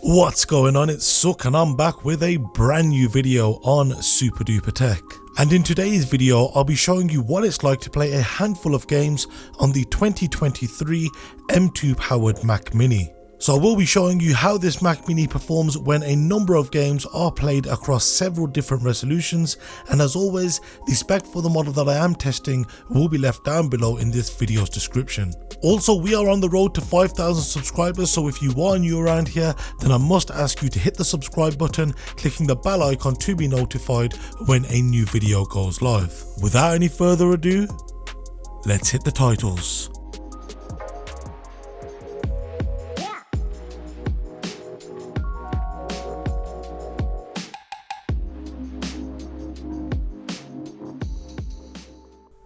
What's going on? It's Suk and I'm back with a brand new video on SuperDuprTech. And in today's video I'll be showing you what it's like to play a handful of games on the 2023 M2 powered Mac Mini. So I will be showing you how this Mac Mini performs when a number of games are played across several different resolutions, and as always the spec for the model that I am testing will be left down below in this video's description. Also, we are on the road to 5,000 subscribers, so if you are new around here then I must ask you to hit the subscribe button, clicking the bell icon to be notified when a new video goes live. Without any further ado, let's hit the titles.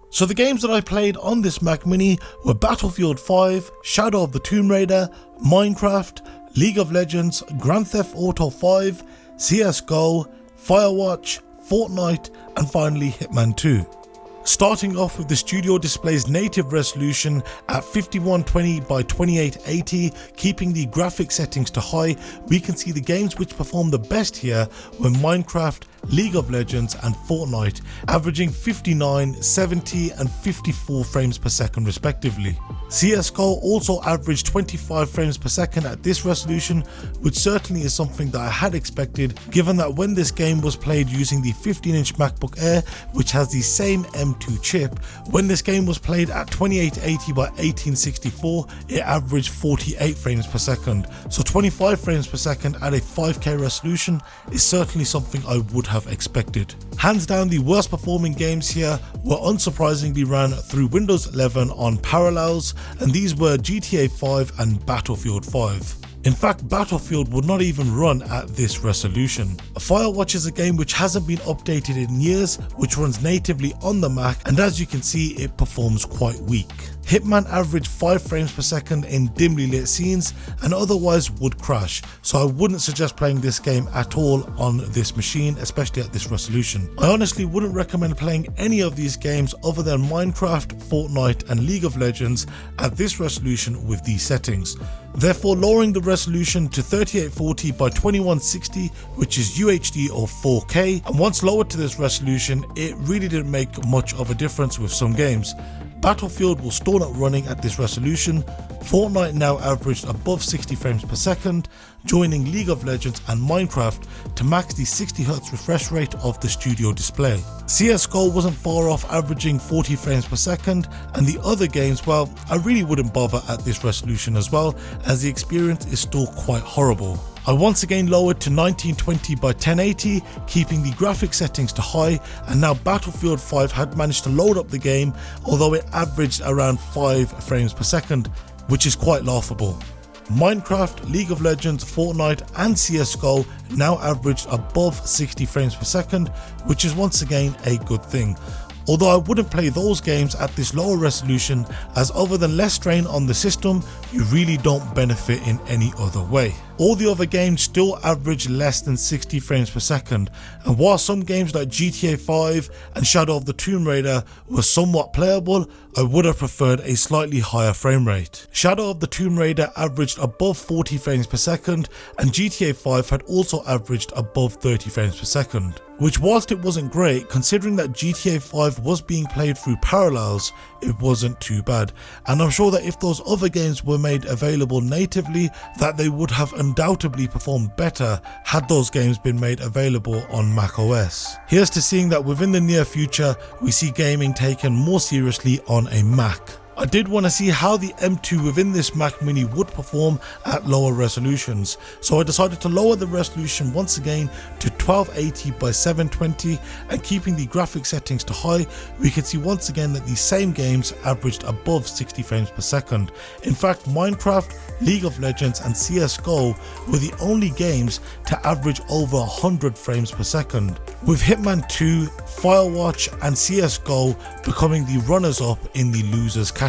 So the games that I played on this Mac Mini were Battlefield 5, Shadow of the Tomb Raider, Minecraft, League of Legends, Grand Theft Auto 5, CSGO, Firewatch, Fortnite, and finally Hitman 2. Starting off with the studio display's native resolution at 5120 by 2880, keeping the graphic settings to high, we can see the games which perform the best here were Minecraft, League of Legends and Fortnite, averaging 59, 70 and 54 frames per second respectively. CSGO also averaged 25 frames per second at this resolution, which certainly is something that I had expected, given that when this game was played using the 15-inch MacBook Air, which has the same M2 chip, when this game was played at 2880 by 1864, it averaged 48 frames per second. So 25 frames per second at a 5K resolution is certainly something I would have expected. Hands down, the worst performing games here were unsurprisingly ran through Windows 11 on Parallels, and these were GTA 5 and Battlefield 5. In fact, Battlefield would not even run at this resolution. Firewatch is a game which hasn't been updated in years, which runs natively on the Mac, and as you can see it performs quite weak. Hitman averaged 5 frames per second in dimly lit scenes and otherwise would crash, so I wouldn't suggest playing this game at all on this machine, especially at this resolution. I honestly wouldn't recommend playing any of these games other than Minecraft, Fortnite and League of Legends at this resolution with these settings. Therefore, lowering the resolution to 3840 by 2160, which is UHD or 4K, and once lowered to this resolution it really didn't make much of a difference with some games. Battlefield will still not running at this resolution. Fortnite now averaged above 60 frames per second, joining League of Legends and Minecraft to max the 60Hz refresh rate of the studio display. CSGO wasn't far off, averaging 40 frames per second, and the other games, well, I really wouldn't bother at this resolution as well, as the experience is still quite horrible. I once again lowered to 1920 by 1080, keeping the graphic settings to high, and now Battlefield 5 had managed to load up the game, although it averaged around 5 frames per second, which is quite laughable. Minecraft, League of Legends, Fortnite and CSGO now averaged above 60 frames per second, which is once again a good thing. Although I wouldn't play those games at this lower resolution, as other than less strain on the system, you really don't benefit in any other way. All the other games still average less than 60 frames per second, and while some games like GTA 5 and Shadow of the Tomb Raider were somewhat playable, I would have preferred a slightly higher frame rate. Shadow of the Tomb Raider averaged above 40 frames per second, and GTA 5 had also averaged above 30 frames per second. Which, whilst it wasn't great, considering that GTA 5 was being played through Parallels, it wasn't too bad, and I'm sure that if those other games were made available natively, that they would have undoubtedly performed better had those games been made available on macOS. Here's to seeing that within the near future we see gaming taken more seriously on a Mac. I did want to see how the M2 within this Mac Mini would perform at lower resolutions, so I decided to lower the resolution once again to 1280 by 720, and keeping the graphic settings to high, we can see once again that these same games averaged above 60 frames per second. In fact, Minecraft, League of Legends and CSGO were the only games to average over 100 frames per second, with Hitman 2, Firewatch and CSGO becoming the runners-up in the losers category.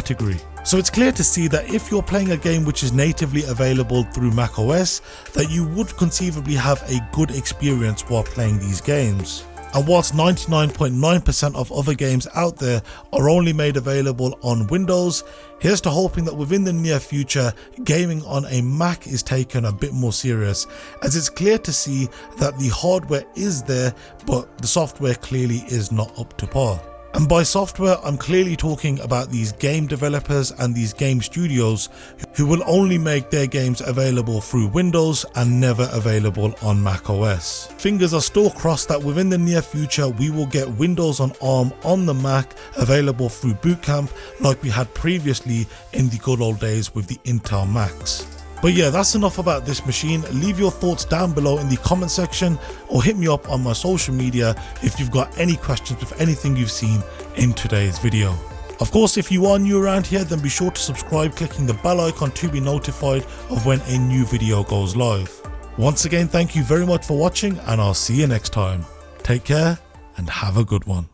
So it's clear to see that if you're playing a game which is natively available through macOS, that you would conceivably have a good experience while playing these games. And whilst 99.9% of other games out there are only made available on Windows, here's to hoping that within the near future, gaming on a Mac is taken a bit more serious, as it's clear to see that the hardware is there, but the software clearly is not up to par. And by software, I'm clearly talking about these game developers and these game studios who will only make their games available through Windows and never available on macOS. Fingers are still crossed that within the near future we will get Windows on ARM on the Mac available through Boot Camp like we had previously in the good old days with the Intel Macs. But yeah, that's enough about this machine. Leave your thoughts down below in the comment section or hit me up on my social media if you've got any questions with anything you've seen in today's video. Of course, if you are new around here, then be sure to subscribe, clicking the bell icon to be notified of when a new video goes live. Once again, thank you very much for watching, and I'll see you next time. Take care and have a good one.